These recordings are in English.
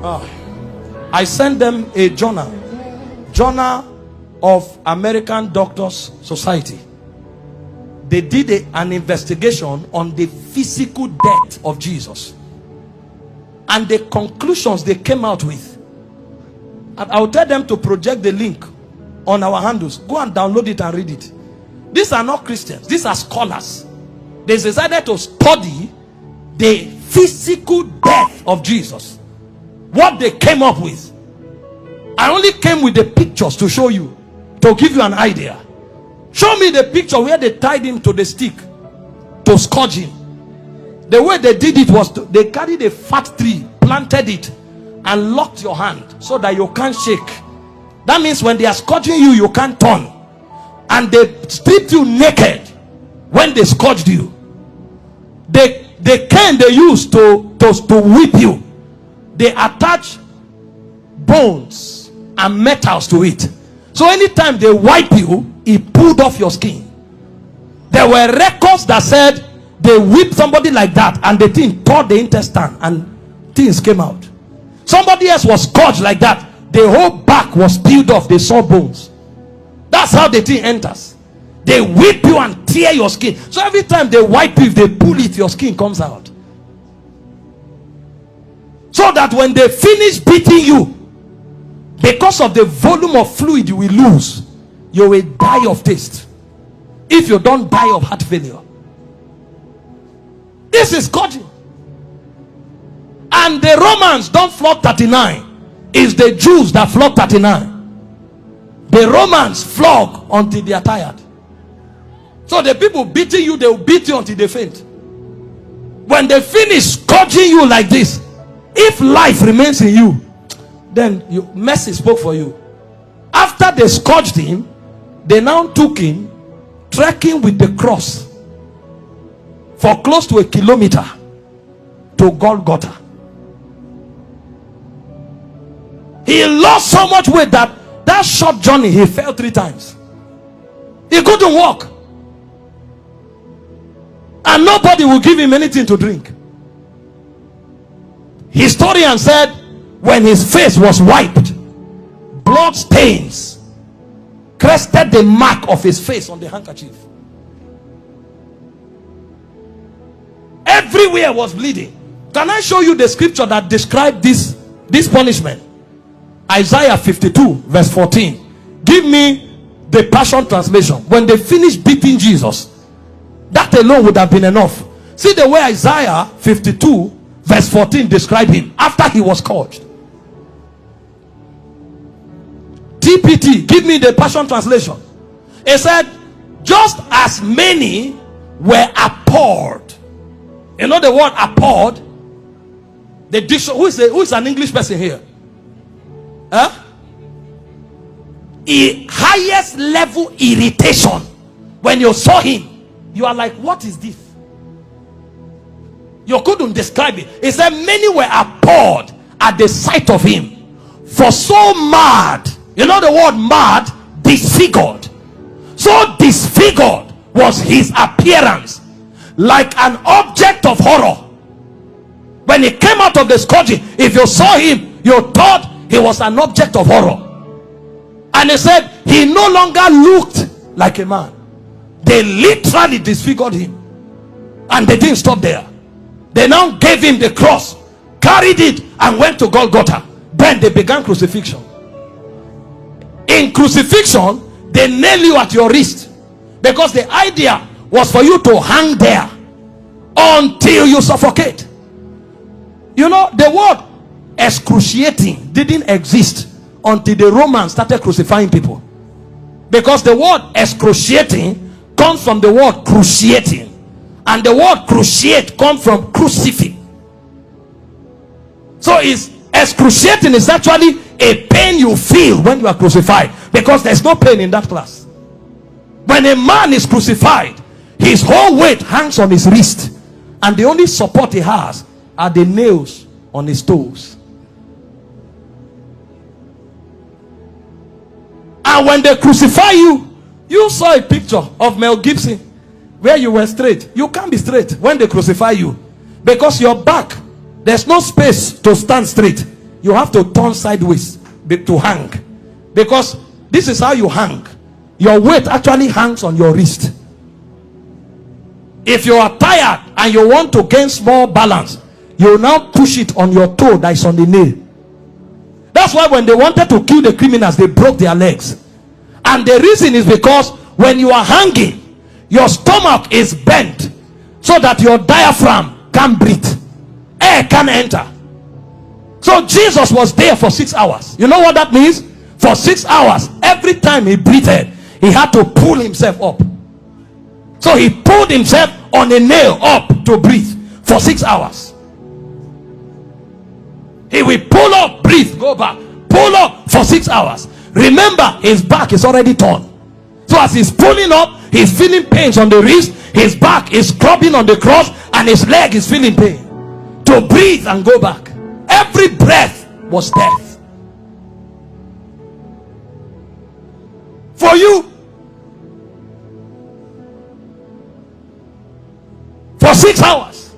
I sent them a journal of American Doctors Society. They did an investigation on the physical death of Jesus and the conclusions they came out with. And I'll tell them to project the link on our handles. Go and download it and read it. These are not Christians. These are scholars. They decided to study the physical death of Jesus. What they came up with. I only came with the pictures to show you, to give you an idea. Show me the picture where they tied him to the stick to scourge him. The way they did it was they carried a fat tree, planted it, and locked your hand so that you can't shake. That means when they are scourging you, you can't turn. And they stripped you naked when they scourged you. The cane they used to whip you, they attach bones and metals to it. So anytime they wipe you, it pulled off your skin. There were records that said they whipped somebody like that and the thing tore the intestine and things came out. Somebody else was scourged like that. The whole back was peeled off. They saw bones. That's how the thing enters. They whip you and tear your skin. So every time they wipe you, if they pull it, your skin comes out. So that when they finish beating you, because of the volume of fluid you will lose, you will die of taste. If you don't die of heart failure. This is scourging. And the Romans don't flog 39. It's the Jews that flog 39. The Romans flog until they are tired. So the people beating you, they will beat you until they faint. When they finish scourging you like this, if life remains in you, then mercy spoke for you. After they scourged him, they now took him trekking with the cross for close to 1 kilometer to Golgotha. He lost so much weight that short journey he fell 3 times. He couldn't walk. And nobody will give him anything to drink. Historian said when his face was wiped, blood stains crested the mark of his face on the handkerchief. Everywhere was bleeding. Can I show you the scripture that described this punishment? Isaiah 52 verse 14. Give me the Passion Translation. When they finished beating Jesus, that alone would have been enough. See the way Isaiah 52 verse 14 described him after he was scourged. TPT, give me the Passion Translation. It said, just as many were appalled. You know the word appalled? The dictionary. Who is an English person here? Huh? Highest level irritation. When you saw him, you are like, what is this? You couldn't describe it. It said many were appalled at the sight of him, for so mad, you know the word mad, disfigured. So disfigured was his appearance, like an object of horror. When he came out of the scourging, if you saw him, you thought he was an object of horror. And he said he no longer looked like a man. They literally disfigured him. And they didn't stop there. They now gave him the cross, carried it, and went to Golgotha. Then they began crucifixion. In crucifixion, they nail you at your wrist, because the idea was for you to hang there until you suffocate. You know, the word excruciating didn't exist until the Romans started crucifying people, because the word excruciating comes from the word cruciating, and the word cruciate comes from crucifix. So it's excruciating is actually a pain you feel when you are crucified, because there's no pain in that class. When a man is crucified, his whole weight hangs on his wrist, and the only support he has are the nails on his toes. And when they crucify you, you saw a picture of Mel Gibson where you were straight. You can't be straight when they crucify you, because your back, there's no space to stand straight. you have to turn sideways to hang, because this is how you hang. Your weight actually hangs on your wrist. If you are tired and you want to gain small balance, you now push it on your toe that is on the nail. That's why when they wanted to kill the criminals, they broke their legs. And the reason is because when you are hanging, your stomach is bent so that your diaphragm can't breathe. Air can't enter. So Jesus was there for 6 hours. You know what that means? For 6 hours, every time he breathed, he had to pull himself up. So he pulled himself on a nail up to breathe for 6 hours. He will pull up, breathe, go back, pull up for 6 hours. Remember, his back is already torn. So as he's pulling up, he's feeling pains on the wrist, his back is scrubbing on the cross, and his leg is feeling pain. To breathe and go back. Every breath was death. For you. For 6 hours.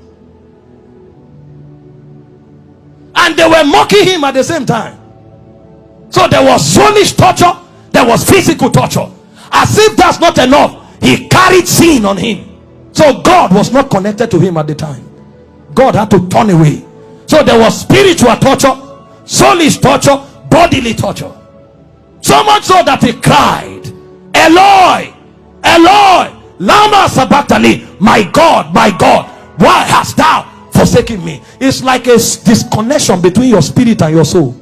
And they were mocking him at the same time. So there was soulish torture, there was physical torture. As if that's not enough, he carried sin on him. So God was not connected to him at the time. God had to turn away. So there was spiritual torture, soulish torture, bodily torture. So much so that he cried, Eloi, Eloi, lama sabachthani, my God, why hast thou forsaken me? It's like a disconnection between your spirit and your soul.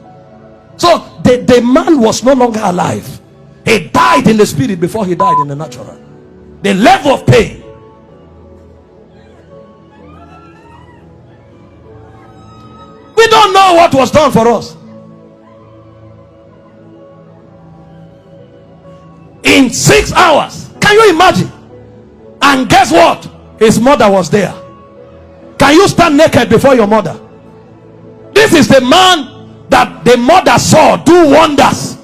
So the man was no longer alive. He died in the spirit before he died in the natural. The level of pain. We don't know what was done for us. In 6 hours. Can you imagine? And guess what? His mother was there. Can you stand naked before your mother? This is the man that the mother saw do wonders.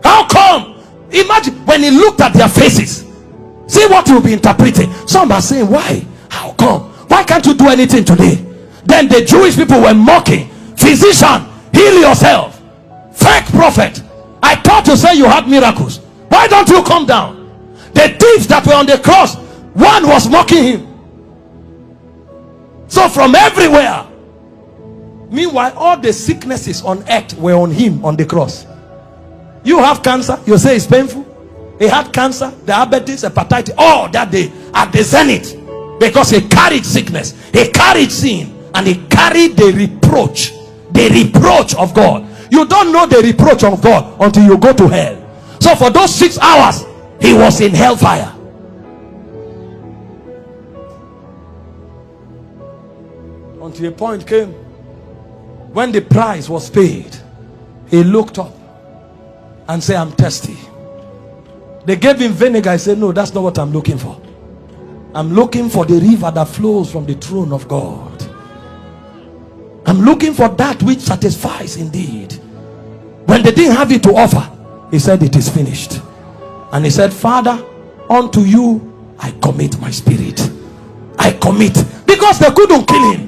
How come? Imagine when he looked at their faces. See what you'll be interpreting. Some are saying, why? How come? Why can't you do anything today? Then the Jewish people were mocking. Physician, heal yourself. Fake prophet, I thought you said you had miracles. Why don't you come down? The thieves that were on the cross, one was mocking him. So from everywhere. Meanwhile, all the sicknesses on earth were on him on the cross. You have cancer, you say it's painful. He had cancer, diabetes, hepatitis, all that day at the zenith, because he carried sickness, he carried sin, and he carried the reproach of God. You don't know the reproach of God until you go to hell. So for those 6 hours, he was in hellfire. Until a point came when the price was paid. He looked up and said, I'm thirsty. They gave him vinegar. He said, no, that's not what I'm looking for. I'm looking for the river that flows from the throne of God. I'm looking for that which satisfies indeed. When they didn't have it to offer, he said, it is finished. And he said, Father, unto you I commit my spirit. I commit. Because they couldn't kill him.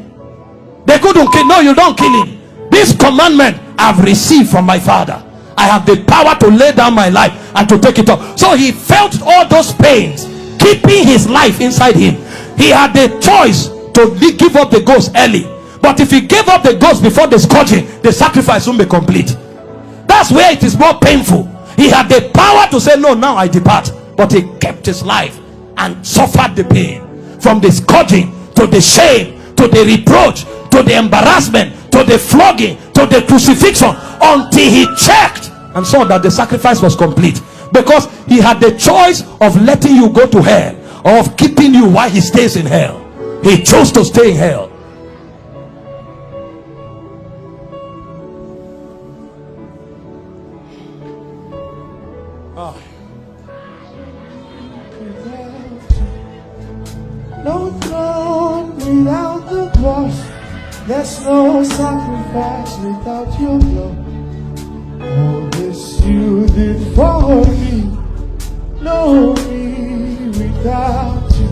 They couldn't kill. No, you don't kill him. This commandment I've received from my Father. I have the power to lay down my life and to take it up. So he felt all those pains keeping his life inside him. He had the choice to give up the ghost early. But if he gave up the ghost before the scourging, the sacrifice won't be complete. That's where it is more painful. He had the power to say, no, now I depart. But he kept his life and suffered the pain. From the scourging, to the shame, to the reproach, to the embarrassment, to the flogging, to the crucifixion, until he checked and saw that the sacrifice was complete. Because he had the choice of letting you go to hell, or of keeping you while he stays in hell. He chose to stay in hell. No throne without the cross. There's no sacrifice without your blood. All this you did for me. No me without you.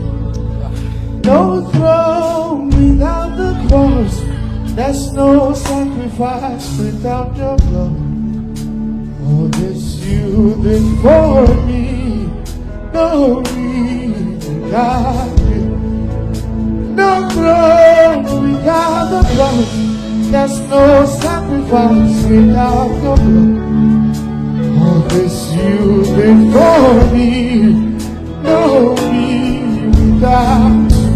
No throne without the cross. There's no sacrifice without your blood. All this you did for me. No need without you. No throne without the blood. There's no sacrifice without your blood. All this you did for me. No need without you.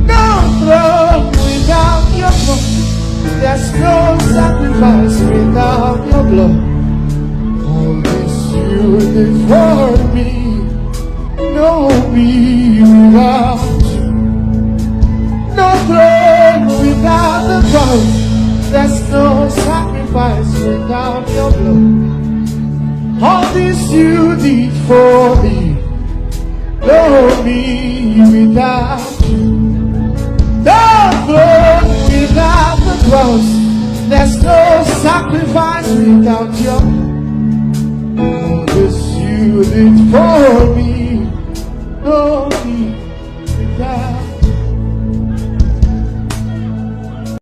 No throne without your blood. There's no sacrifice without your blood. All this you did for me. No me without you. No throne without the blood. There's no sacrifice without your blood. All this you did for me. No me without you. No throne without the cross. There's no sacrifice without your blood. All this you did for me. No me